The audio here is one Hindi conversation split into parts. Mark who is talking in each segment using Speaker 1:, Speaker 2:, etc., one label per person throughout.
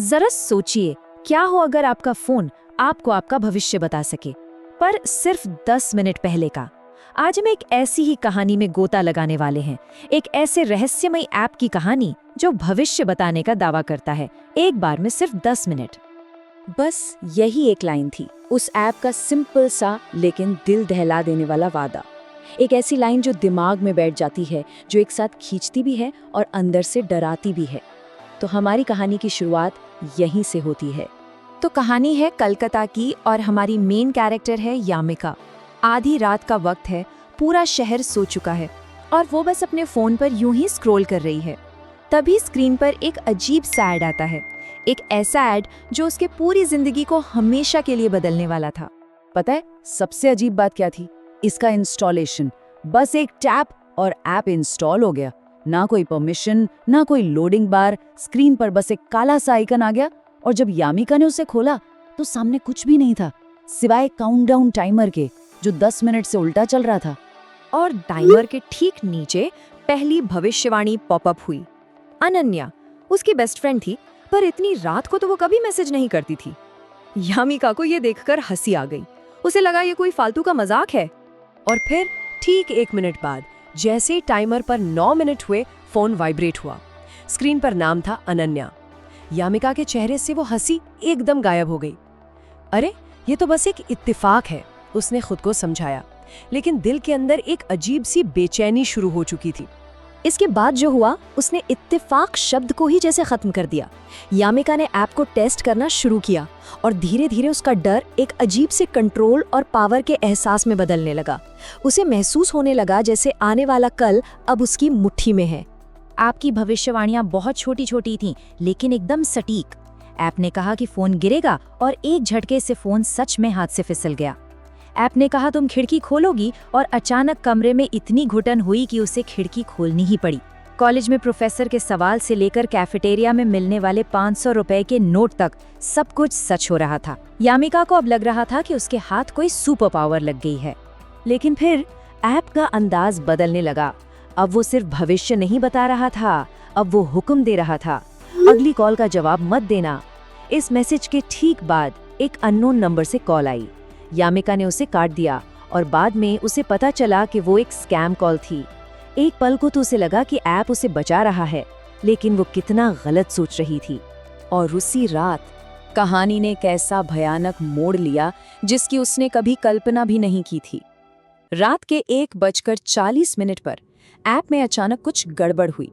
Speaker 1: जरा सोचिए, क्या हो अगर आपका फोन आपको आपका भविष्य बता सके, पर सिर्फ 10 मिनट पहले का। आज हम एक ऐसी ही कहानी में गोता लगाने वाले हैं, एक ऐसे रहस्यमय ऐप की कहानी जो भविष्य बताने का दावा करता है, एक बार में सिर्फ 10 मिनट।
Speaker 2: बस यही एक लाइन थी उस ऐप का सिंपल सा लेकिन दिल दहला देने वाला वादा। एक ऐसी लाइन जो दिमाग में बैठ जाती है, जो एक साथ खींचती भी है और अंदर से डराती भी है। तो हमारी कहानी की शुरुआत यहीं से होती है।
Speaker 1: तो कहानी है कलकत्ता की और हमारी मेन कैरेक्टर है यामिका। आधी रात का वक्त है, पूरा शहर सो चुका है और वो बस अपने फोन पर यूं ही स्क्रॉल कर रही है। तभी स्क्रीन पर एक अजीब सा ऐड आता है, एक ऐसा ऐड जो उसके पूरी जिंदगी को हमेशा के लिए बदलने वाला था।
Speaker 2: पता है सबसे अजीब बात क्या थी? इसका इंस्टॉलेशन। बस एक टैप और ऐप इंस्टॉल हो गया। ना कोई परमिशन, ना कोई लोडिंग बार, स्क्रीन पर बस एक काला सा आइकन आ गया। और जब यामिका ने उसे खोला तो सामने कुछ भी नहीं था सिवाय काउंटडाउन टाइमर के, जो 10 मिनट से उल्टा चल रहा था।
Speaker 1: और टाइमर के ठीक नीचे पहली भविष्यवाणी पॉपअप हुई। अनन्या उसकी बेस्ट फ्रेंड थी, पर इतनी रात को तो वो कभी मैसेज नहीं करती थी। यामिका को ये देखकर हंसी आ गई। उसे लगा ये कोई फालतू का मजाक है। और फिर ठीक 1 मिनट बाद जैसे ही टाइमर पर 9 मिनट हुए, फोन वाइब्रेट हुआ। स्क्रीन पर नाम था अनन्या। यामिका के चेहरे से वो हंसी एकदम गायब हो गई। अरे ये तो बस एक इत्तेफाक है, उसने खुद को समझाया। लेकिन दिल के अंदर एक अजीब सी बेचैनी शुरू हो चुकी थी। इसके बाद जो हुआ, उसने इत्तेफाक शब्द को ही जैसे खत्म कर दिया। यामिका ने ऐप को टेस्ट करना शुरू किया और धीरे धीरे उसका डर एक अजीब से कंट्रोल और पावर के एहसास में बदलने लगा। उसे महसूस होने लगा जैसे आने वाला कल अब उसकी मुट्ठी में है। ऐप की भविष्यवाणियां बहुत छोटी छोटी थीं, लेकिन एकदम सटीक। ऐप ने कहा कि फोन गिरेगा और एक झटके से फोन सच में हाथ से फिसल गया। ऐप ने कहा तुम खिड़की खोलोगी, और अचानक कमरे में इतनी घुटन हुई कि उसे खिड़की खोलनी ही पड़ी। कॉलेज में प्रोफेसर के सवाल से लेकर कैफेटेरिया में मिलने वाले 500 रुपए के नोट तक सब कुछ सच हो रहा था। यामिका को अब लग रहा था कि उसके हाथ कोई सुपर पावर लग गई है। लेकिन फिर ऐप का अंदाज बदलने लगा। अब वो सिर्फ भविष्य नहीं बता रहा था, अब वो हुक्म दे रहा था, अगली कॉल का जवाब मत देना। इस मैसेज के ठीक बाद एक अननोन नंबर से कॉल आई। यामिका ने उसे काट दिया और बाद में उसे पता चला कि वो एक स्कैम कॉल थी। एक पल को तो उसे लगा कि ऐप उसे बचा रहा है, लेकिन वो कितना गलत सोच रही थी। और उसी रात कहानी ने एक ऐसा भयानक मोड़ लिया जिसकी उसने कभी कल्पना भी नहीं की थी। रात के 1:40 पर ऐप में अचानक कुछ गड़बड़ हुई।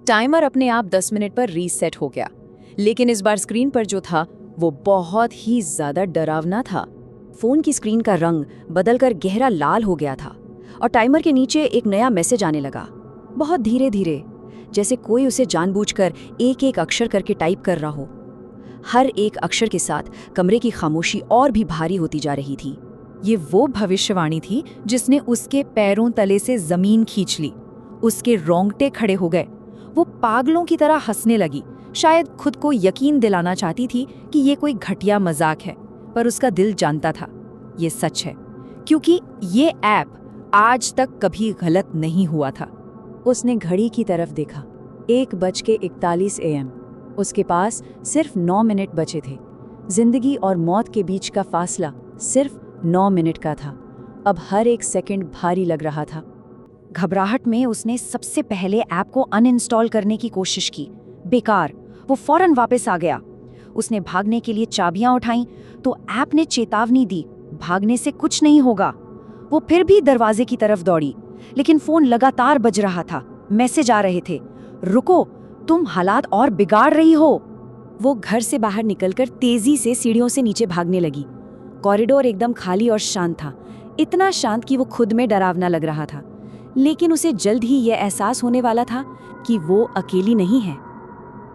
Speaker 1: टाइमर अपने आप 10 मिनट पर रीसेट हो गया, लेकिन इस बार स्क्रीन पर जो था वो बहुत ही ज्यादा डरावना था। फोन की स्क्रीन का रंग बदलकर गहरा लाल हो गया था और टाइमर के नीचे एक नया मैसेज आने लगा, बहुत धीरे धीरे, जैसे कोई उसे जानबूझकर एक एक अक्षर करके टाइप कर रहा हो। हर एक अक्षर के साथ कमरे की खामोशी और भी भारी होती जा रही थी। ये वो भविष्यवाणी थी जिसने उसके पैरों तले से जमीन खींच ली। उसके रोंगटे खड़े हो गए। वो पागलों की तरह हंसने लगी, शायद खुद को यकीन दिलाना चाहती थी कि ये कोई घटिया मजाक है, पर उसका दिल जानता था ये सच है, क्योंकि ये ऐप आज तक कभी गलत नहीं हुआ था। उसने घड़ी की तरफ देखा, 1:41 AM। उसके पास सिर्फ 9 मिनट बचे थे। जिंदगी और मौत के बीच का फासला सिर्फ 9 मिनट का था। अब हर एक सेकंड भारी लग रहा था। घबराहट में उसने सबसे पहले ऐप को अनइंस्टॉल करने की कोशिश की। बेकार, वो फौरन वापस आ गया। उसने भागने के लिए चाबियां उठाईं तो ऐप ने चेतावनी दी, भागने से कुछ नहीं होगा। वो फिर भी दरवाजे की तरफ दौड़ी, लेकिन फोन लगातार बज रहा था। मैसेज आ रहे थे, रुको, तुम हालात और बिगाड़ रही हो। वो घर से बाहर निकलकर तेजी से सीढ़ियों से नीचे भागने लगी। कॉरिडोर एकदम खाली और शांत था, इतना शांत कि वो खुद में डरावना लग रहा था। लेकिन उसे जल्द ही यह एहसास होने वाला था कि वो अकेली नहीं है।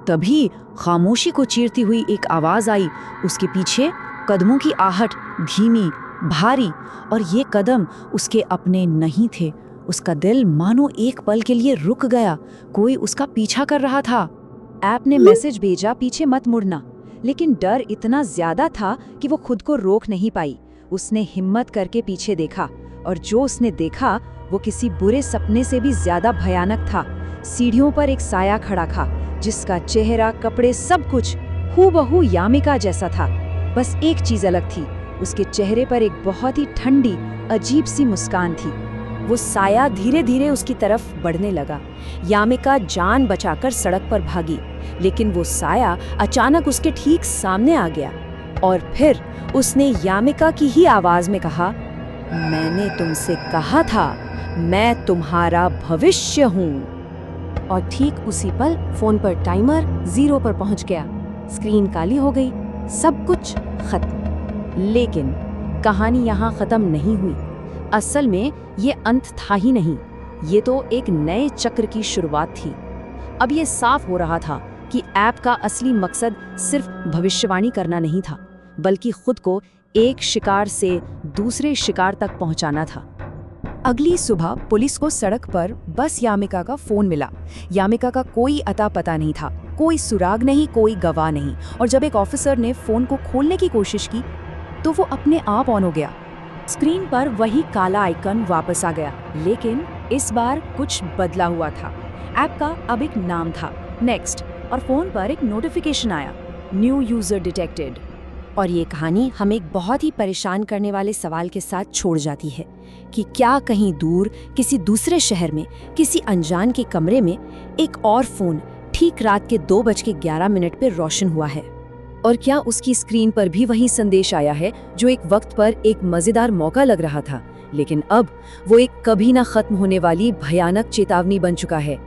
Speaker 1: तभी खामोशी को चीरती हुई एक आवाज आई। उसके पीछे कदमों की आहट, धीमी, भारी, और ये कदम उसके अपने नहीं थे। उसका दिल मानो एक पल के लिए रुक गया। कोई उसका पीछा कर रहा था। ऐप ने मैसेज भेजा, पीछे मत मुड़ना, लेकिन डर इतना ज्यादा था कि वो खुद को रोक नहीं पाई। उसने हिम्मत करके पीछे देखा, और जो उसने देखा वो किसी बुरे सपने से भी ज्यादा भयानक था। सीढ़ियों पर एक साया खड़ा था, जिसका चेहरा, कपड़े, सब कुछ हूबहू यामिका जैसा था, बस एक चीज अलग थी, उसके चेहरे पर एक बहुत ही ठंडी अजीब सी मुस्कान थी। वो साया धीरे धीरे उसकी तरफ बढ़ने लगा। यामिका जान बचाकर सड़क पर भागी, लेकिन वो साया अचानक उसके ठीक सामने आ गया और फिर उसने यामिका की ही आवाज में कहा, मैंने तुमसे कहा था, मैं तुम्हारा भविष्य हूँ। और ठीक उसी पल फोन पर टाइमर 0 पर पहुंच गया। स्क्रीन काली हो गई, सब कुछ खत्म। लेकिन कहानी यहाँ खत्म नहीं हुई। असल में ये अंत था ही नहीं, ये तो एक नए चक्र की शुरुआत थी। अब ये साफ हो रहा था कि ऐप का असली मकसद सिर्फ भविष्यवाणी करना नहीं था, बल्कि खुद को एक शिकार से दूसरे शिकार तक पहुंचाना था। अगली सुबह पुलिस को सड़क पर बस यामिका का फोन मिला। यामिका का कोई अता पता नहीं था, कोई सुराग नहीं, कोई गवाह नहीं। और जब एक ऑफिसर ने फोन को खोलने की कोशिश की तो वो अपने आप ऑन हो गया। स्क्रीन पर वही काला आइकन वापस आ गया, लेकिन इस बार कुछ बदला हुआ था। ऐप का अब एक नाम था, नेक्स्ट, और फोन पर एक नोटिफिकेशन आया, न्यू यूजर डिटेक्टेड। और ये कहानी हमें एक बहुत ही परेशान करने वाले सवाल के साथ छोड़ जाती है कि क्या कहीं दूर किसी दूसरे शहर में किसी अनजान के कमरे में एक और फोन ठीक रात के 2:11 पे रोशन हुआ है, और क्या उसकी स्क्रीन पर भी वही संदेश आया है जो एक वक्त पर एक मजेदार मौका लग रहा था, लेकिन अब वो एक कभी ना खत्म होने वाली भयानक चेतावनी बन चुका है।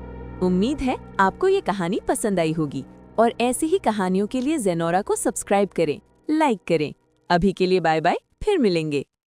Speaker 3: उम्मीद है आपको ये कहानी पसंद आई होगी और ऐसी ही कहानियों के लिए ज़ेनोरा को सब्सक्राइब करें, लाइक करें। अभी के लिए बाय बाय, फिर मिलेंगे।